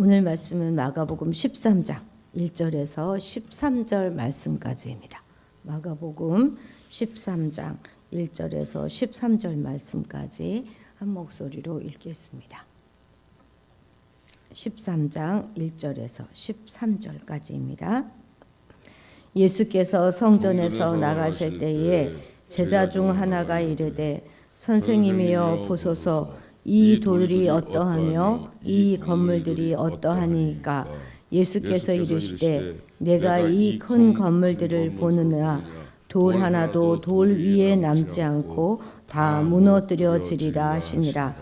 오늘 말씀은 마가복음 13장 1절에서 13절 말씀까지입니다. 마가복음 13장 1절에서 13절 말씀까지 한 목소리로 읽겠습니다. 13장 1절에서 13절까지입니다. 예수께서 성전에서 나가실 때에 제자 중 하나가 이르되 선생님이여 보소서 이 돌이 어떠하며 이 건물들이 어떠하니까. 예수께서 이르시되 내가 이 큰 건물들을 보느냐 돌 하나도 돌 위에 남지 않고 다 무너뜨려지리라 하시니라.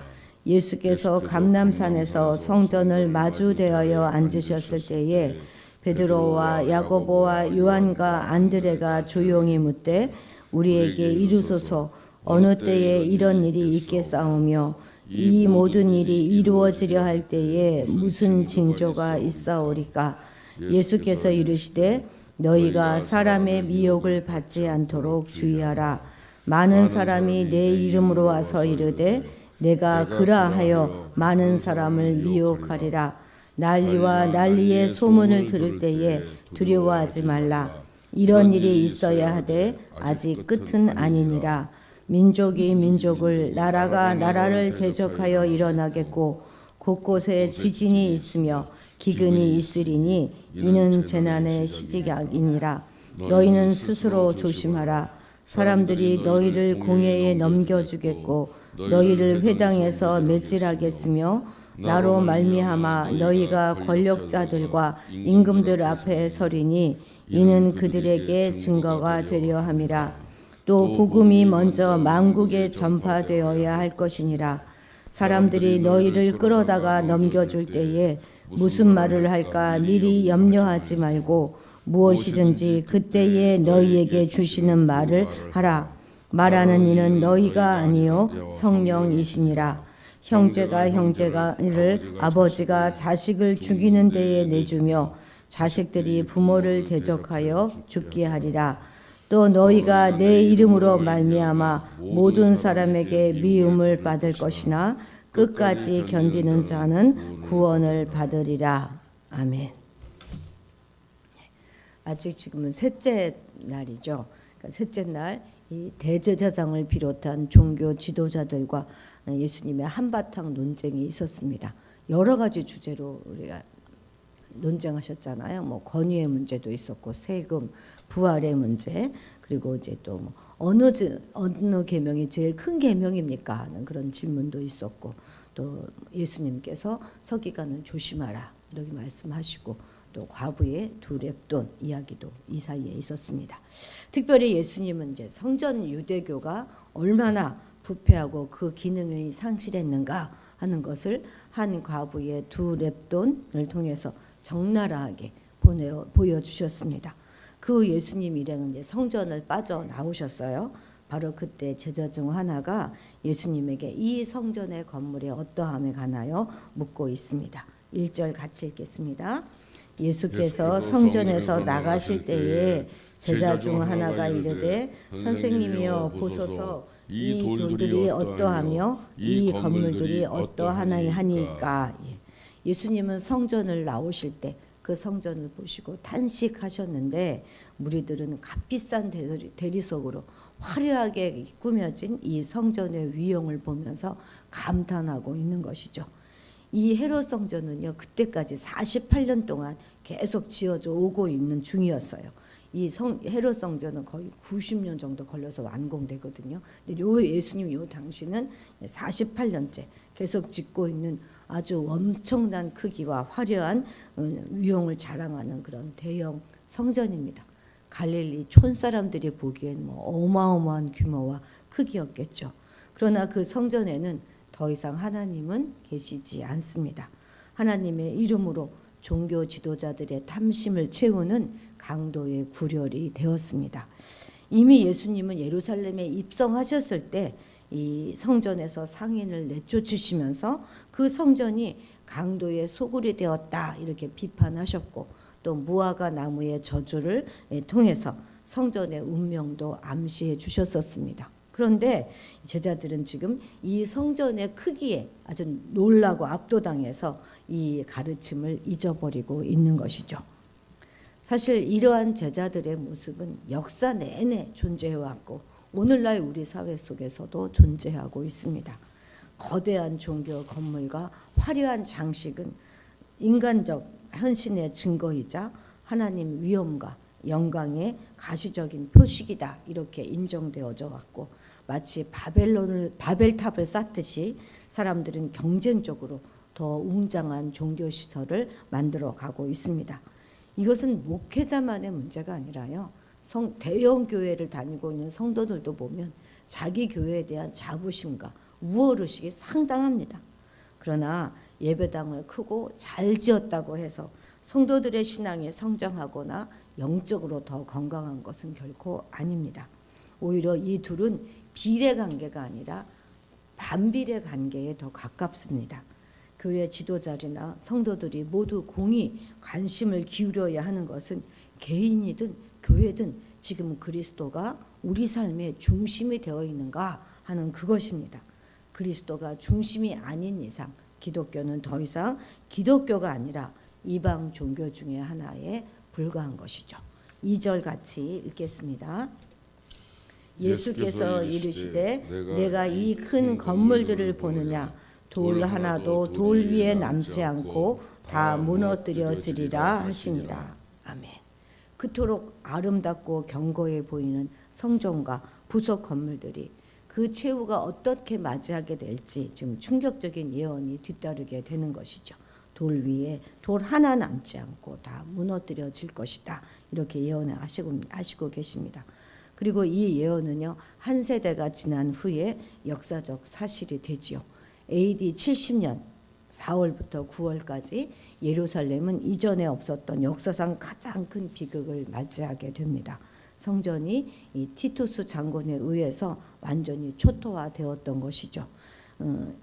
예수께서 감람산에서 성전을 마주대하여 앉으셨을 때에 베드로와 야고보와 요한과 안드레가 조용히 묻되 우리에게 이르소서 어느 때에 이런 일이 있겠사오며 이 모든 일이 이루어지려 할 때에 무슨 징조가 있사오리까. 예수께서 이르시되 너희가 사람의 미혹을 받지 않도록 주의하라. 많은 사람이 내 이름으로 와서 이르되 내가 그라하여 많은 사람을 미혹하리라. 난리와 난리의 소문을 들을 때에 두려워하지 말라. 이런 일이 있어야 하되 아직 끝은 아니니라. 민족이 민족을 나라가 나라를 대적하여 일어나겠고 곳곳에 지진이 있으며 기근이 있으리니 이는 재난의 시작이니라. 너희는 스스로 조심하라. 사람들이 너희를 공회에 넘겨주겠고 너희를 회당에서 매질하겠으며 나로 말미암아 너희가 권력자들과 임금들 앞에 서리니 이는 그들에게 증거가 되려 함이라. 또 복음이 먼저 만국에 전파되어야 할 것이니라. 사람들이 너희를 끌어다가 넘겨줄 때에 무슨 말을 할까 미리 염려하지 말고 무엇이든지 그때에 너희에게 주시는 말을 하라. 말하는 이는 너희가 아니요 성령이시니라. 형제가 형제를 아버지가 자식을 죽이는 데에 내주며 자식들이 부모를 대적하여 죽게 하리라. 또 너희가 내 이름으로 말미암아 모든 사람에게 미움을 받을 것이나 끝까지 견디는 자는 구원을 받으리라. 아멘. 아직 지금은 셋째 날이죠. 그러니까 셋째 날 이 대제사장을 비롯한 종교 지도자들과 예수님의 한바탕 논쟁이 있었습니다. 여러 가지 주제로 우리가 논쟁하셨잖아요. 뭐 권위의 문제도 있었고 세금, 부활의 문제, 그리고 이제 또 뭐 어느 계명이 제일 큰 계명입니까 하는 그런 질문도 있었고, 또 예수님께서 서기관을 조심하라 이렇게 말씀하시고, 또 과부의 두 렙돈 이야기도 이 사이에 있었습니다. 특별히 예수님은 이제 성전 유대교가 얼마나 부패하고 그 기능이 상실했는가 하는 것을 한 과부의 두 렙돈을 통해서 적나라하게 보여주셨습니다. 그 예수님 일행은 이제 성전을 빠져나오셨어요. 바로 그때 제자 중 하나가 예수님에게 이 성전의 건물이 어떠함에 관하여 묻고 있습니다. 1절 같이 읽겠습니다. 예수께서 성전에서 나가실 때에 제자 중 하나가 이르되 선생님이여 보소서 이 돌들이 어떠하며 이 건물들이 어떠하나이까. 예수님은 성전을 나오실 때 그 성전을 보시고 탄식하셨는데 무리들은 값비싼 대리석으로 화려하게 꾸며진 이 성전의 위용을 보면서 감탄하고 있는 것이죠. 이 헤롯 성전은요, 그때까지 48년 동안 계속 지어져 오고 있는 중이었어요. 이 헤롯 성전은 거의 90년 정도 걸려서 완공되거든요. 근데 예수님 요 당시는 48년째 계속 짓고 있는 아주 엄청난 크기와 화려한 위용을 자랑하는 그런 대형 성전입니다. 갈릴리 촌 사람들이 보기엔 뭐 어마어마한 규모와 크기였겠죠. 그러나 그 성전에는 더 이상 하나님은 계시지 않습니다. 하나님의 이름으로 종교 지도자들의 탐심을 채우는 강도의 구렬이 되었습니다. 이미 예수님은 예루살렘에 입성하셨을 때 이 성전에서 상인을 내쫓으시면서 그 성전이 강도의 소굴이 되었다 이렇게 비판하셨고, 또 무화과 나무의 저주를 통해서 성전의 운명도 암시해 주셨었습니다. 그런데 제자들은 지금 이 성전의 크기에 아주 놀라고 압도당해서 이 가르침을 잊어버리고 있는 것이죠. 사실 이러한 제자들의 모습은 역사 내내 존재해왔고 오늘날 우리 사회 속에서도 존재하고 있습니다. 거대한 종교 건물과 화려한 장식은 인간적 헌신의 증거이자 하나님 위엄과 영광의 가시적인 표식이다, 이렇게 인정되어져 왔고, 마치 바벨탑을 쌓듯이 사람들은 경쟁적으로 더 웅장한 종교시설을 만들어 가고 있습니다. 이것은 목회자만의 문제가 아니라요, 대형 교회를 다니고 있는 성도들도 보면 자기 교회에 대한 자부심과 우월의식이 상당합니다. 그러나 예배당을 크고 잘 지었다고 해서 성도들의 신앙이 성장하거나 영적으로 더 건강한 것은 결코 아닙니다. 오히려 이 둘은 비례관계가 아니라 반비례 관계에 더 가깝습니다. 교회 지도자들이나 성도들이 모두 공히 관심을 기울여야 하는 것은 개인이든 교회든 지금 그리스도가 우리 삶의 중심이 되어 있는가 하는 그것입니다. 그리스도가 중심이 아닌 이상 기독교는 더 이상 기독교가 아니라 이방 종교 중에 하나에 불과한 것이죠. 2절 같이 읽겠습니다. 예수께서 이르시되 내가 이 큰 건물들을 보느냐, 돌 하나도 돌 위에 남지 않고 다 무너뜨려지리라 하시니라. 아멘. 그토록 아름답고 견고해 보이는 성전과 부속 건물들이 그 최후가 어떻게 맞이하게 될지 지금 충격적인 예언이 뒤따르게 되는 것이죠. 돌 위에 돌 하나 남지 않고 다 무너뜨려질 것이다, 이렇게 예언을 하시고 계십니다. 그리고 이 예언은요, 한 세대가 지난 후에 역사적 사실이 되지요. AD 70년 4월부터 9월까지 예루살렘은 이전에 없었던 역사상 가장 큰 비극을 맞이하게 됩니다. 성전이 이 티투스 장군에 의해서 완전히 초토화되었던 것이죠.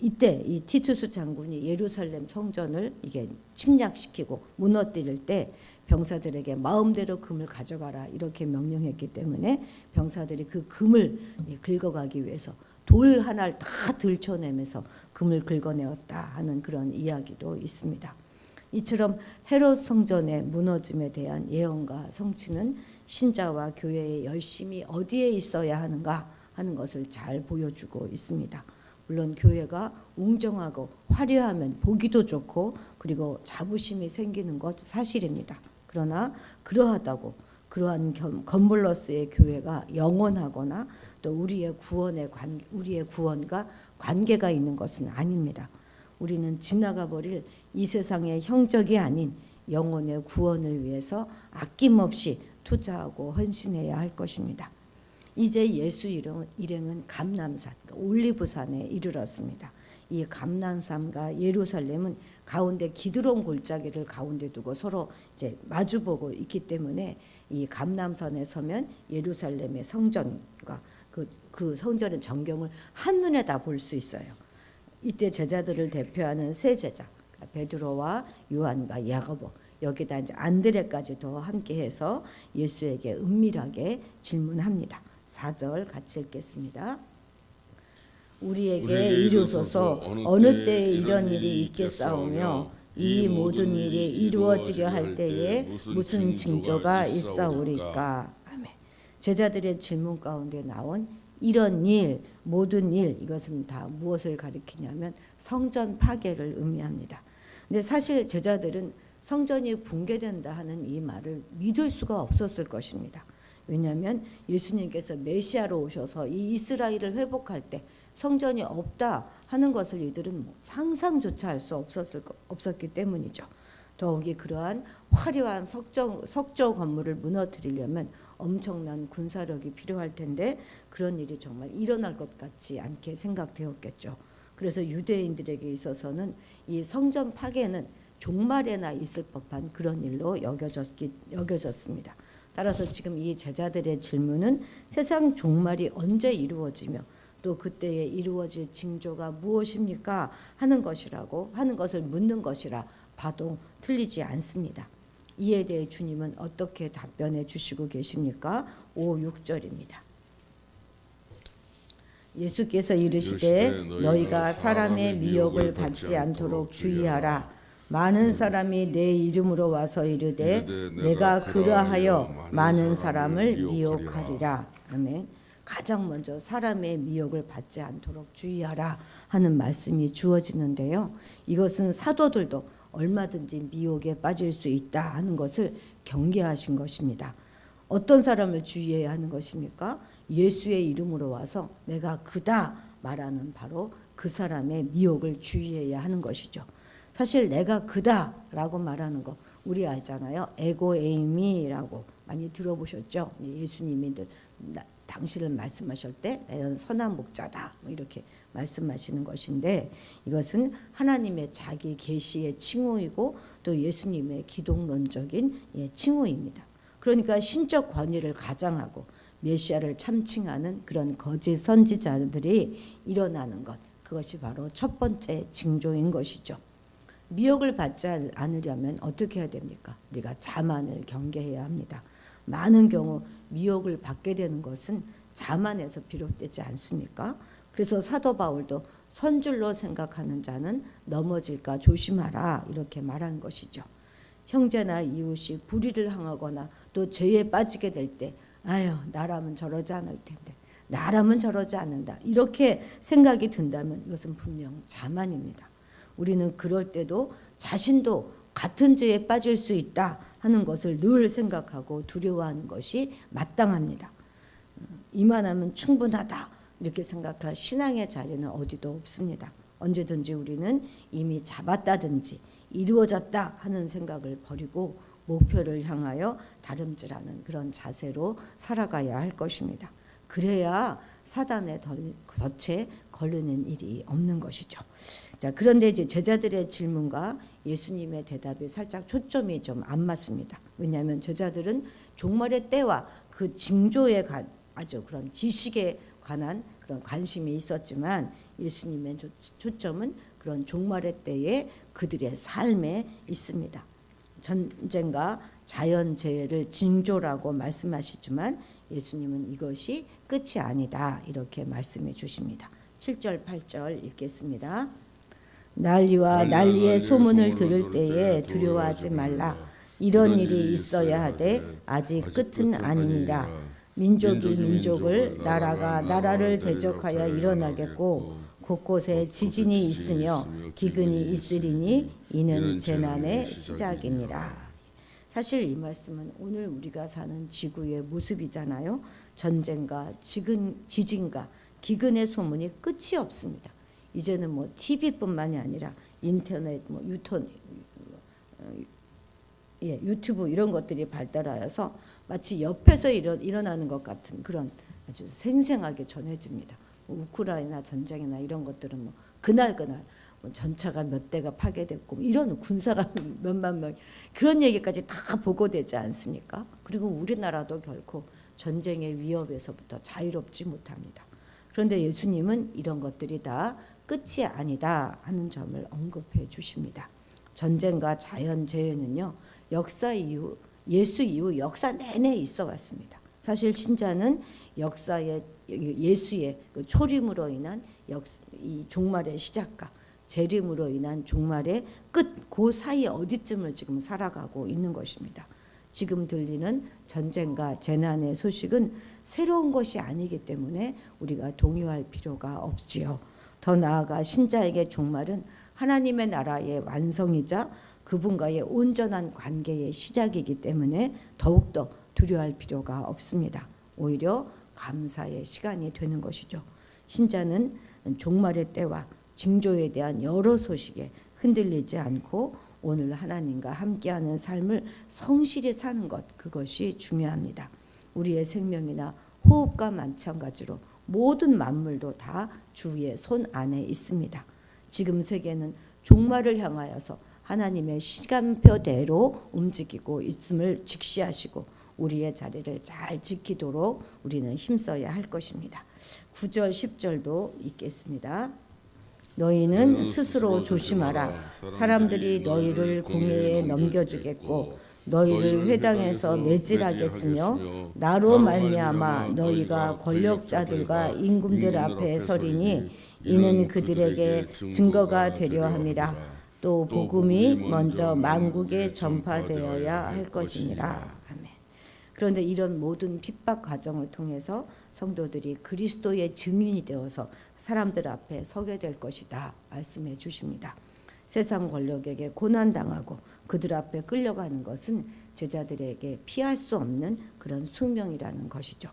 이때 이 티투스 장군이 예루살렘 성전을 이게 침략시키고 무너뜨릴 때 병사들에게 마음대로 금을 가져가라, 이렇게 명령했기 때문에 병사들이 그 금을 긁어가기 위해서 돌 하나를 다 들춰내면서 금을 긁어내었다 하는 그런 이야기도 있습니다. 이처럼 헤롯 성전의 무너짐에 대한 예언과 성취는 신자와 교회의 열심이 어디에 있어야 하는가 하는 것을 잘 보여주고 있습니다. 물론 교회가 웅장하고 화려하면 보기도 좋고 그리고 자부심이 생기는 것 사실입니다. 그러나 그러하다고 그러한 건물로서의 교회가 영원하거나 또 우리의 구원과 관계가 있는 것은 아닙니다. 우리는 지나가 버릴 이 세상의 형적이 아닌 영혼의 구원을 위해서 아낌없이 투자하고 헌신해야 할 것입니다. 이제 예수 일행은 감람산, 올리브산에 이르렀습니다. 이 감람산과 예루살렘은 가운데 기드론 골짜기를 가운데 두고 서로 이제 마주보고 있기 때문에 이 감람산에 서면 예루살렘의 성전과 그 성전의 전경을 한눈에 다 볼 수 있어요. 이때 제자들을 대표하는 세 제자, 베드로와 요한과 야고보, 여기다 이제 안드레까지도 함께해서 예수에게 은밀하게 질문합니다. 4절 같이 읽겠습니다. 우리에게 이루소서 어느 때에 이런 일이 있겠사오며 이 모든 일이 이루어지려 할 때에 무슨 징조가 있사오리까. 아멘. 제자들의 질문 가운데 나온 이런 일, 모든 일, 이것은 다 무엇을 가리키냐면 성전 파괴를 의미합니다. 근데 사실 제자들은 성전이 붕괴된다 하는 이 말을 믿을 수가 없었을 것입니다. 왜냐하면 예수님께서 메시아로 오셔서 이 이스라엘을 회복할 때 성전이 없다 하는 것을 이들은 상상조차 할 수 없었기 때문이죠. 더욱이 그러한 화려한 석조 건물을 무너뜨리려면 엄청난 군사력이 필요할 텐데 그런 일이 정말 일어날 것 같지 않게 생각되었겠죠. 그래서 유대인들에게 있어서는 이 성전 파괴는 종말에나 있을 법한 그런 일로 여겨졌습니다. 따라서 지금 이 제자들의 질문은 세상 종말이 언제 이루어지며 또 그때에 이루어질 징조가 무엇입니까? 하는 것을 묻는 것이라 봐도 틀리지 않습니다. 이에 대해 주님은 어떻게 답변해 주시고 계십니까? 5, 6절입니다. 예수께서 이르시되 너희가 사람의 미혹을 받지 않도록 주의하라. 많은 사람이 내 이름으로 와서 이르되 내가 그러하여 많은 사람을 미혹하리라. 아멘. 가장 먼저 사람의 미혹을 받지 않도록 주의하라 하는 말씀이 주어지는데요. 이것은 사도들도 얼마든지 미혹에 빠질 수 있다 하는 것을 경계하신 것입니다. 어떤 사람을 주의해야 하는 것입니까? 예수의 이름으로 와서 내가 그다 말하는 바로 그 사람의 미혹을 주의해야 하는 것이죠. 사실 내가 그다라고 말하는 거 우리 알잖아요. 에고 에이미라고 많이 들어보셨죠? 예수님이 당신을 말씀하실 때 나는 선한 목자다 뭐 이렇게 말씀하시는 것인데 이것은 하나님의 자기 계시의 칭호이고 또 예수님의 기독론적인 칭호입니다. 그러니까 신적 권위를 가장하고 메시아를 참칭하는 그런 거짓 선지자들이 일어나는 것, 그것이 바로 첫 번째 징조인 것이죠. 미혹을 받지 않으려면 어떻게 해야 됩니까? 우리가 자만을 경계해야 합니다. 많은 경우 미혹을 받게 되는 것은 자만에서 비롯되지 않습니까? 그래서 사도 바울도 선줄로 생각하는 자는 넘어질까 조심하라 이렇게 말한 것이죠. 형제나 이웃이 불의를 행하거나 또 죄에 빠지게 될 때 아유 나라면 저러지 않을 텐데 나라면 저러지 않는다 이렇게 생각이 든다면 이것은 분명 자만입니다. 우리는 그럴 때도 자신도 같은 죄에 빠질 수 있다 하는 것을 늘 생각하고 두려워하는 것이 마땅합니다. 이만하면 충분하다 이렇게 생각할 신앙의 자리는 어디도 없습니다. 언제든지 우리는 이미 잡았다든지 이루어졌다 하는 생각을 버리고 목표를 향하여 다름질하는 그런 자세로 살아가야 할 것입니다. 그래야 사단의 덫에 걸리는 일이 없는 것이죠. 자, 그런데 이제 제자들의 질문과 예수님의 대답이 살짝 초점이 좀 안 맞습니다. 왜냐하면 제자들은 종말의 때와 그 징조에 아주 그런 지식에 관한 그런 관심이 있었지만 예수님의 초점은 그런 종말의 때에 그들의 삶에 있습니다. 전쟁과 자연재해를 징조라고 말씀하시지만 예수님은 이것이 끝이 아니다 이렇게 말씀해 주십니다. 7절 8절 읽겠습니다. 난리와 난리의 소문을 들을 때에 두려워하지 말라. 이런 일이 있어야 하되 아직 끝은 아니니라. 민족이 민족을 나라가 나라를 대적하여 일어나겠고 곳곳에 지진이 있으며 기근이 있으리니 이는 재난의 시작이니라. 사실 이 말씀은 오늘 우리가 사는 지구의 모습이잖아요. 전쟁과 지진과 기근의 소문이 끝이 없습니다. 이제는 뭐 TV뿐만이 아니라 인터넷, 유튜브 이런 것들이 발달하여서 마치 옆에서 일어나는 것 같은 그런 아주 생생하게 전해집니다. 우크라이나 전쟁이나 이런 것들은 그날 전차가 몇 대가 파괴됐고 이런 군사가 몇만 명 그런 얘기까지 다 보고되지 않습니까? 그리고 우리나라도 결코 전쟁의 위협에서부터 자유롭지 못합니다. 그런데 예수님은 이런 것들이 다 끝이 아니다 하는 점을 언급해 주십니다. 전쟁과 자연재해는요 역사 이후 예수 이후 역사 내내 있어 왔습니다. 사실 신자는 역사의 예수의 그 초림으로 인한 이 종말의 시작과 재림으로 인한 종말의 끝 그 사이 어디쯤을 지금 살아가고 있는 것입니다. 지금 들리는 전쟁과 재난의 소식은 새로운 것이 아니기 때문에 우리가 동요할 필요가 없지요. 더 나아가 신자에게 종말은 하나님의 나라의 완성이자 그분과의 온전한 관계의 시작이기 때문에 더욱더 두려워할 필요가 없습니다. 오히려 감사의 시간이 되는 것이죠. 신자는 종말의 때와 징조에 대한 여러 소식에 흔들리지 않고 오늘 하나님과 함께하는 삶을 성실히 사는 것, 그것이 중요합니다. 우리의 생명이나 호흡과 마찬가지로 모든 만물도 다 주의 손 안에 있습니다. 지금 세계는 종말을 향하여서 하나님의 시간표대로 움직이고 있음을 직시하시고 우리의 자리를 잘 지키도록 우리는 힘써야 할 것입니다. 9절 10절도 읽겠습니다. 너희는 스스로 조심하라. 사람들이 너희를 공회에 넘겨주겠고 너희를 회당에서 매질하겠으며 나로 말미암아 너희가 권력자들과 임금들 앞에 서리니 이는 그들에게 증거가 되려 함이라. 또 복음이 먼저 만국에 전파되어야 할 것이니라. 아멘. 그런데 이런 모든 핍박 과정을 통해서 성도들이 그리스도의 증인이 되어서 사람들 앞에 서게 될 것이다 말씀해 주십니다. 세상 권력에게 고난당하고 그들 앞에 끌려가는 것은 제자들에게 피할 수 없는 그런 숙명이라는 것이죠.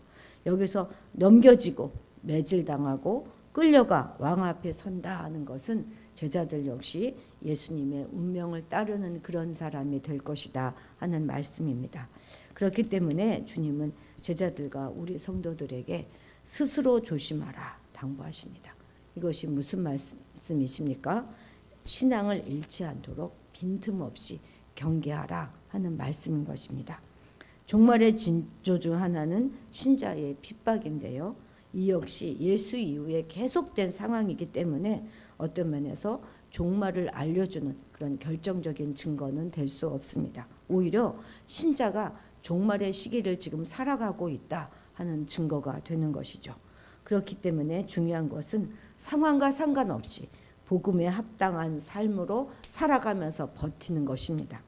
여기서 넘겨지고 매질당하고 끌려가 왕 앞에 선다 하는 것은 제자들 역시 예수님의 운명을 따르는 그런 사람이 될 것이다 하는 말씀입니다. 그렇기 때문에 주님은 제자들과 우리 성도들에게 스스로 조심하라 당부하십니다. 이것이 무슨 말씀이십니까? 신앙을 잃지 않도록 빈틈없이 경계하라 하는 말씀인 것입니다. 종말의 징조 중 하나는 신자의 핍박인데요. 이 역시 예수 이후에 계속된 상황이기 때문에 어떤 면에서 종말을 알려주는 그런 결정적인 증거는 될 수 없습니다. 오히려 신자가 종말의 시기를 지금 살아가고 있다 하는 증거가 되는 것이죠. 그렇기 때문에 중요한 것은 상황과 상관없이 복음에 합당한 삶으로 살아가면서 버티는 것입니다.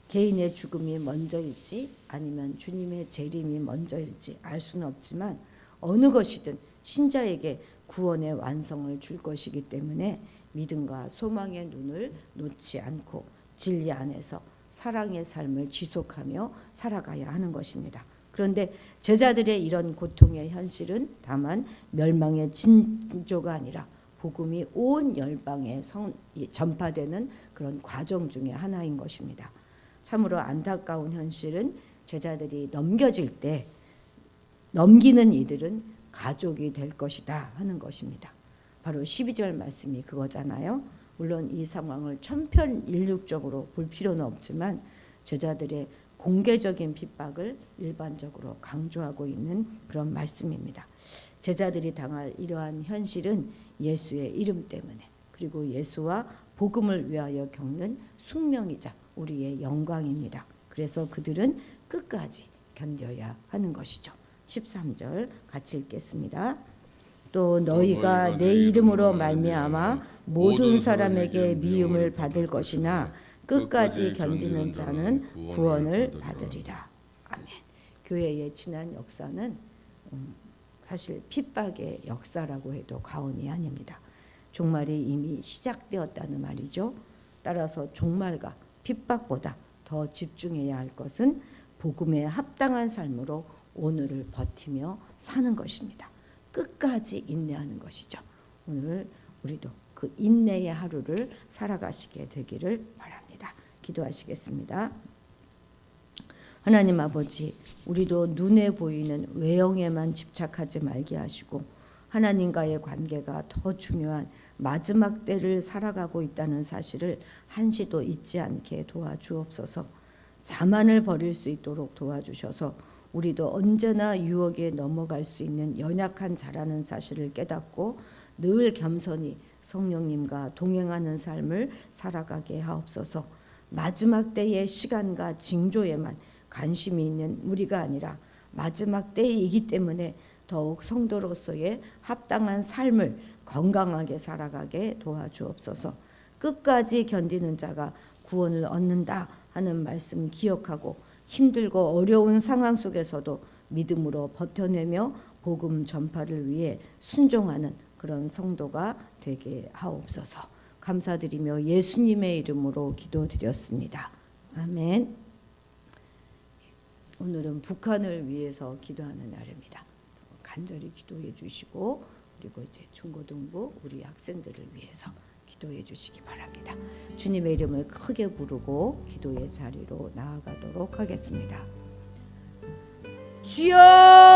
개인의 죽음이 먼저일지 아니면 주님의 재림이 먼저일지 알 수는 없지만 어느 것이든 신자에게 구원의 완성을 줄 것이기 때문에 믿음과 소망의 눈을 놓지 않고 진리 안에서 사랑의 삶을 지속하며 살아가야 하는 것입니다. 그런데 제자들의 이런 고통의 현실은 다만 멸망의 징조가 아니라 복음이 온 열방에 전파되는 그런 과정 중에 하나인 것입니다. 참으로 안타까운 현실은 제자들이 넘겨질 때 넘기는 이들은 가족이 될 것이다 하는 것입니다. 바로 12절 말씀이 그거잖아요. 물론 이 상황을 천편일률적으로 볼 필요는 없지만 제자들의 공개적인 핍박을 일반적으로 강조하고 있는 그런 말씀입니다. 제자들이 당할 이러한 현실은 예수의 이름 때문에 그리고 예수와 복음을 위하여 겪는 숙명이자 우리의 영광입니다. 그래서 그들은 끝까지 견뎌야 하는 것이죠. 13절 같이 읽겠습니다. 또 너희가 내 이름으로 말미암아 모든 사람에게 미움을 받을 것이나 끝까지 견디는 자는 구원을 받으리라. 아멘. 교회의 지난 역사는 사실 핍박의 역사라고 해도 과언이 아닙니다. 종말이 이미 시작되었다는 말이죠. 따라서 종말과 핍박보다 더 집중해야 할 것은 복음에 합당한 삶으로 오늘을 버티며 사는 것입니다. 끝까지 인내하는 것이죠. 오늘 우리도 그 인내의 하루를 살아가시게 되기를 바랍니다. 기도하시겠습니다. 하나님 아버지, 우리도 눈에 보이는 외형에만 집착하지 말게 하시고 하나님과의 관계가 더 중요한 마지막 때를 살아가고 있다는 사실을 한시도 잊지 않게 도와주옵소서. 자만을 버릴 수 있도록 도와주셔서 우리도 언제나 유혹에 넘어갈 수 있는 연약한 자라는 사실을 깨닫고 늘 겸손히 성령님과 동행하는 삶을 살아가게 하옵소서. 마지막 때의 시간과 징조에만 관심이 있는 우리가 아니라 마지막 때이기 때문에 더욱 성도로서의 합당한 삶을 건강하게 살아가게 도와주옵소서. 끝까지 견디는 자가 구원을 얻는다 하는 말씀 기억하고 힘들고 어려운 상황 속에서도 믿음으로 버텨내며 복음 전파를 위해 순종하는 그런 성도가 되게 하옵소서. 감사드리며 예수님의 이름으로 기도드렸습니다. 아멘. 오늘은 북한을 위해서 기도하는 날입니다. 간절히 기도해 주시고 그리고 이제 중고등부 우리 학생들을 위해서 기도해 주시기 바랍니다. 주님의 이름을 크게 부르고 기도의 자리로 나아가도록 하겠습니다. 주여!